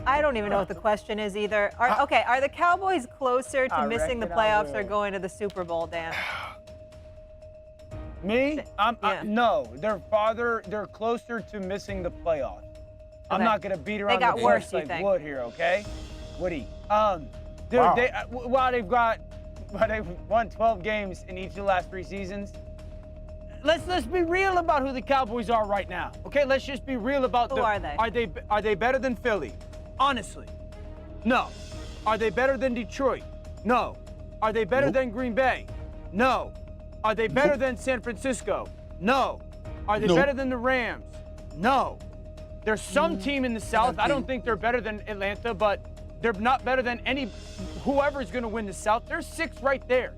I don't even know what the question is either. Are the Cowboys closer to missing the playoffs or going to the Super Bowl, Dan? Me? No. They're closer to missing the playoffs. I'm not going to beat around the bush like Wood here, okay? Woody. While they've won 12 games in each of the last 3 seasons, let's be real about who the Cowboys are right now. Okay, let's just be real about who are they? Are they better than Philly? Honestly, no. Are they better than Detroit? No. Are they better than Green Bay? No. Are they better than San Francisco? No. Are they better than the Rams? No. There's some team in the South. I don't think they're better than Atlanta, but they're not better than whoever's going to win the South. There's 6 right there.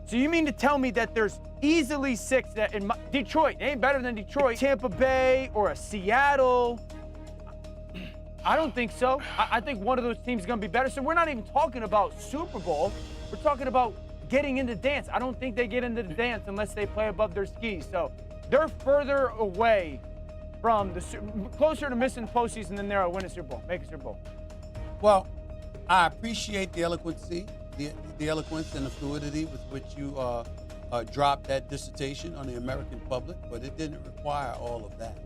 So you mean to tell me that there's easily 6 that in Detroit ain't better than Detroit, Tampa Bay, or a Seattle? I don't think so. I think one of those teams is going to be better. So we're not even talking about Super Bowl. We're talking about getting into the dance. I don't think they get into the dance unless they play above their skis. So they're further away from closer to missing the postseason than they are winning a Super Bowl, making a Super Bowl. Well, I appreciate the eloquence and the fluidity with which you dropped that dissertation on the American public, but it didn't require all of that.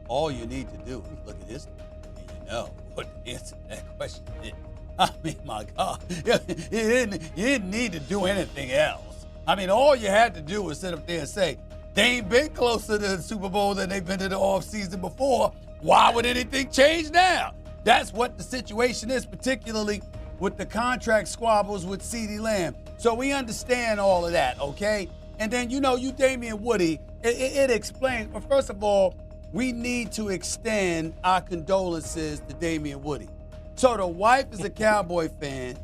All you need to do is look at history, and you know what the answer to that question is. I mean, my God, you didn't need to do anything else. I mean, all you had to do was sit up there and say, they ain't been closer to the Super Bowl than they've been to the offseason before. Why would anything change now? That's what the situation is, particularly with the contract squabbles with CeeDee Lamb. So we understand all of that, okay? And then, you Damian Woody, it explains. Well, first of all, we need to extend our condolences to Damian Woody. So the wife is a Cowboy fan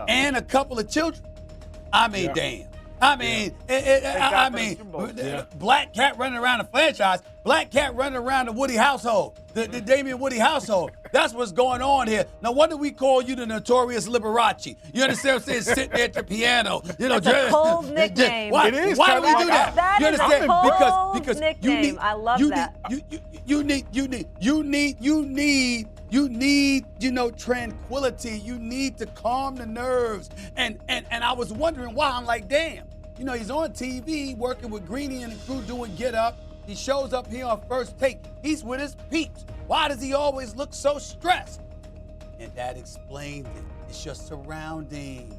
and a couple of children. I mean, damn. I mean, black cat running around the franchise, black cat running around the Woody household, the Damian Woody household. That's what's going on here. Now, what do we call you, the notorious Liberace? You understand what I'm saying? Sitting there at the piano. That's a cold nickname. Why do we do that? That you is understand? a cold because nickname. I love that. You need, tranquility. You need to calm the nerves. And I was wondering why. I'm like, damn. He's on TV working with Greeny and the crew doing Get Up. He shows up here on First Take. He's with his peeps. Why does he always look so stressed? And that explained it. It's your surroundings.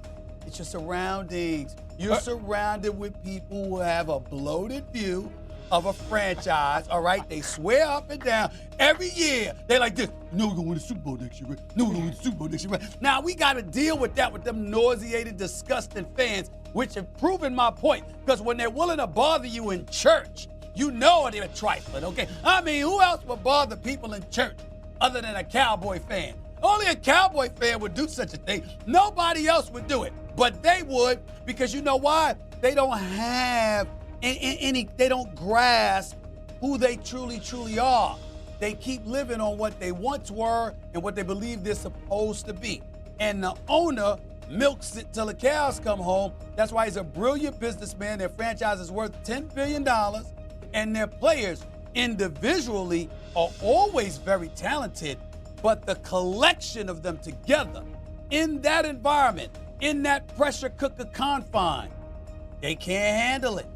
It's your surroundings. You're surrounded with people who have a bloated view of a franchise, all right? They swear up and down every year. They like this. No, we're going to win the Super Bowl next year, right? No, we're going to win the Super Bowl next year, right? Now, we got to deal with that with them nauseated, disgusting fans, which have proven my point. Because when they're willing to bother you in church, you know they're trifling, okay? I mean, who else would bother people in church other than a Cowboy fan? Only a Cowboy fan would do such a thing. Nobody else would do it. But they would, because you know why? They don't have they don't grasp who they truly are. They keep living on what they once were and what they believe they're supposed to be. And the owner milks it till the cows come home. That's why he's a brilliant businessman. Their franchise is worth $10 billion, and their players individually are always very talented, but the collection of them together in that environment, in that pressure cooker confine, they can't handle it.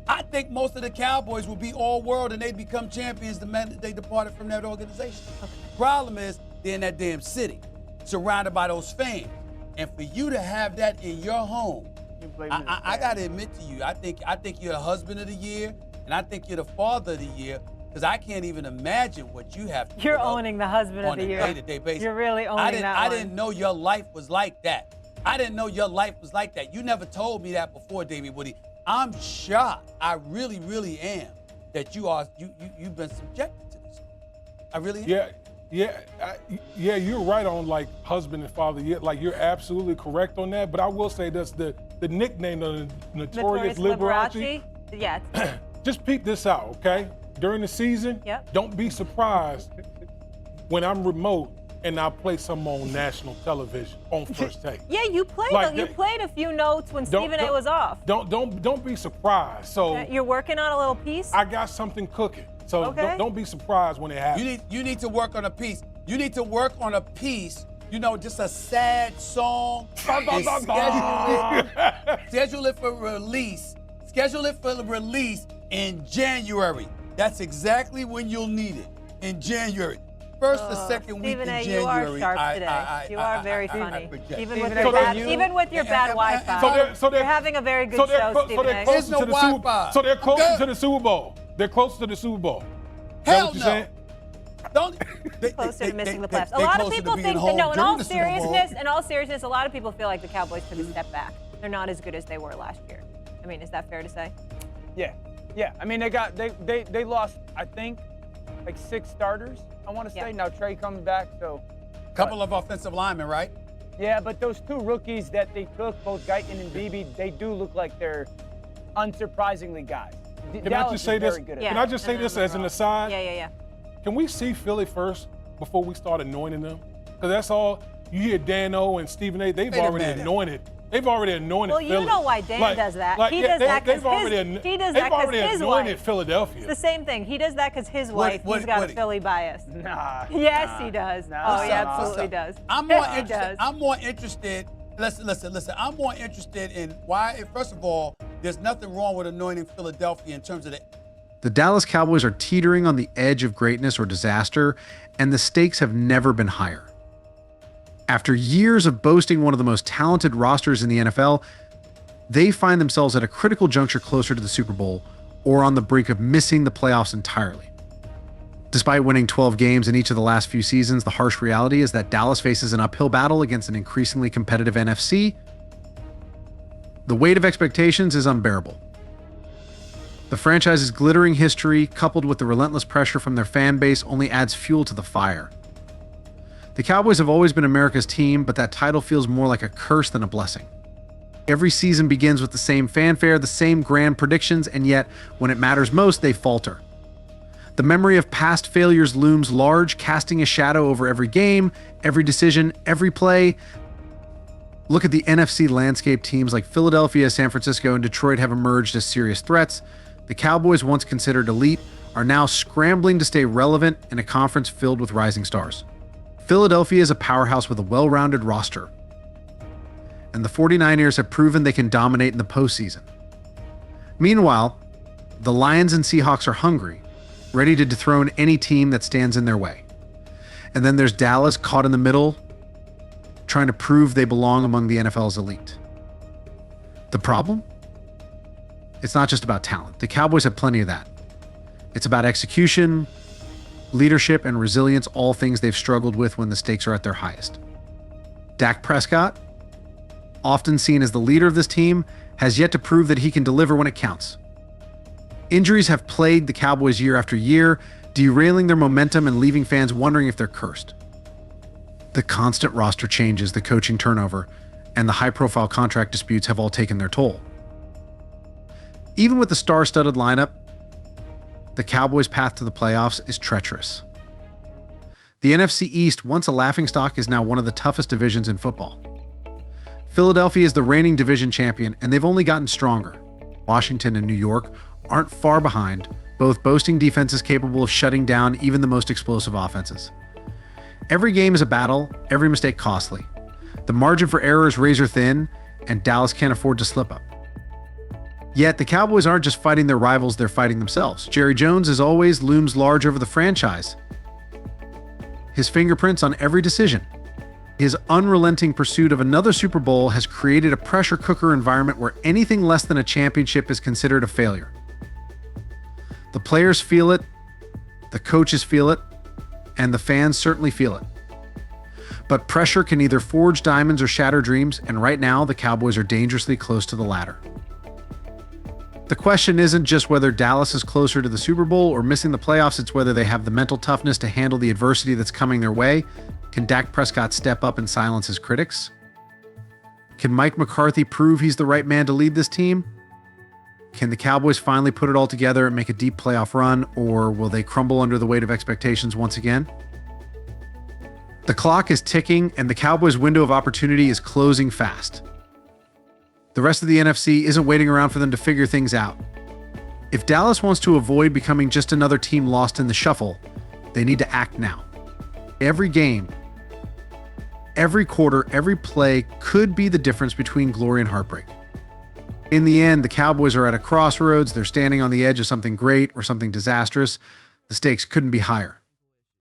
I think most of the Cowboys will be all-world and they become champions the minute they departed from that organization. Okay. Problem is, they're in that damn city, surrounded by those fans. And for you to have that in your home, I got to admit to you, I think you're the husband of the year, and I think you're the father of the year, because I can't even imagine what you have to You're owning the husband of the year. On a day-to-day basis. You're really owning that I didn't know your life was like that. I didn't know your life was like that. You never told me that before, Damian Woody. I'm shocked. I really, really am that you've been subjected to this. I really am. Yeah, you're right on like husband and father. Yeah, like you're absolutely correct on that. But I will say this: the nickname of the notorious Liberace. Yeah. Just peep this out, okay? During the season, don't be surprised when I'm remote and I play some on national television on First Take. Yeah, you played a few notes when Stephen A was off. Don't be surprised. So you're working on a little piece? I got something cooking. So don't be surprised when it happens. You need to work on a piece. You need to work on a piece, just a sad song. And schedule it for release. Schedule it for release in January. That's exactly when you'll need it, in January. First or second week in January. You are sharp today. You are very funny. Even with your bad Wi-Fi. You're having a very good show, Stephen A. There's no Wi-Fi. So they're closer to the Super Bowl. They're closer to the Super Bowl. Hell no. Closer to missing the playoffs. A lot of people think that, no, in all seriousness, a lot of people feel like the Cowboys took a step back. They're not as good as they were last year. I mean, is that fair to say? Yeah. I mean, they lost, I think, like 6 starters, I want to say. Now Trey comes back, so. Couple of offensive linemen, right? Yeah, but those 2 rookies that they took, both Guyton and Beebe, they do look like they're unsurprisingly guys. Can I just say this? Can I just say this as an aside? Yeah. Can we see Philly first before we start anointing them? Because that's all. You hear Dan O and Stephen A. They've already anointed. They've already anointed Philly. Well, you know why Dan does that. He does that because his anointed wife. Philadelphia. It's the same thing. He does that because his wife, he's got a Philly bias. Nah. Yes, he does. Nah, he absolutely does. I'm more interested. Listen. I'm more interested in why, first of all, there's nothing wrong with anointing Philadelphia in terms of The Dallas Cowboys are teetering on the edge of greatness or disaster, and the stakes have never been higher. After years of boasting one of the most talented rosters in the NFL, they find themselves at a critical juncture closer to the Super Bowl or on the brink of missing the playoffs entirely. Despite winning 12 games in each of the last few seasons, the harsh reality is that Dallas faces an uphill battle against an increasingly competitive NFC. The weight of expectations is unbearable. The franchise's glittering history, coupled with the relentless pressure from their fan base, only adds fuel to the fire. The Cowboys have always been America's team, but that title feels more like a curse than a blessing. Every season begins with the same fanfare, the same grand predictions, and yet, when it matters most, they falter. The memory of past failures looms large, casting a shadow over every game, every decision, every play. Look at the NFC landscape. Teams like Philadelphia, San Francisco, and Detroit have emerged as serious threats. The Cowboys, once considered elite, are now scrambling to stay relevant in a conference filled with rising stars. Philadelphia is a powerhouse with a well-rounded roster, and the 49ers have proven they can dominate in the postseason. Meanwhile, the Lions and Seahawks are hungry, ready to dethrone any team that stands in their way. And then there's Dallas caught in the middle, trying to prove they belong among the NFL's elite. The problem? It's not just about talent. The Cowboys have plenty of that. It's about execution, leadership, and resilience, all things they've struggled with when the stakes are at their highest. Dak Prescott, often seen as the leader of this team, has yet to prove that he can deliver when it counts. Injuries have plagued the Cowboys year after year, derailing their momentum and leaving fans wondering if they're cursed. The constant roster changes, the coaching turnover, and the high-profile contract disputes have all taken their toll. Even with the star-studded lineup, the Cowboys' path to the playoffs is treacherous. The NFC East, once a laughingstock, is now one of the toughest divisions in football. Philadelphia is the reigning division champion, and they've only gotten stronger. Washington and New York aren't far behind, both boasting defenses capable of shutting down even the most explosive offenses. Every game is a battle, every mistake costly. The margin for error is razor thin, and Dallas can't afford to slip up. Yet, the Cowboys aren't just fighting their rivals, they're fighting themselves. Jerry Jones, as always, looms large over the franchise. His fingerprints on every decision. His unrelenting pursuit of another Super Bowl has created a pressure cooker environment where anything less than a championship is considered a failure. The players feel it, the coaches feel it, and the fans certainly feel it. But pressure can either forge diamonds or shatter dreams, and right now, the Cowboys are dangerously close to the latter. The question isn't just whether Dallas is closer to the Super Bowl or missing the playoffs, it's whether they have the mental toughness to handle the adversity that's coming their way. Can Dak Prescott step up and silence his critics? Can Mike McCarthy prove he's the right man to lead this team? Can the Cowboys finally put it all together and make a deep playoff run, or will they crumble under the weight of expectations once again? The clock is ticking, and the Cowboys' window of opportunity is closing fast. The rest of the NFC isn't waiting around for them to figure things out. If Dallas wants to avoid becoming just another team lost in the shuffle, they need to act now. Every game, every quarter, every play could be the difference between glory and heartbreak. In the end, the Cowboys are at a crossroads. They're standing on the edge of something great or something disastrous. The stakes couldn't be higher.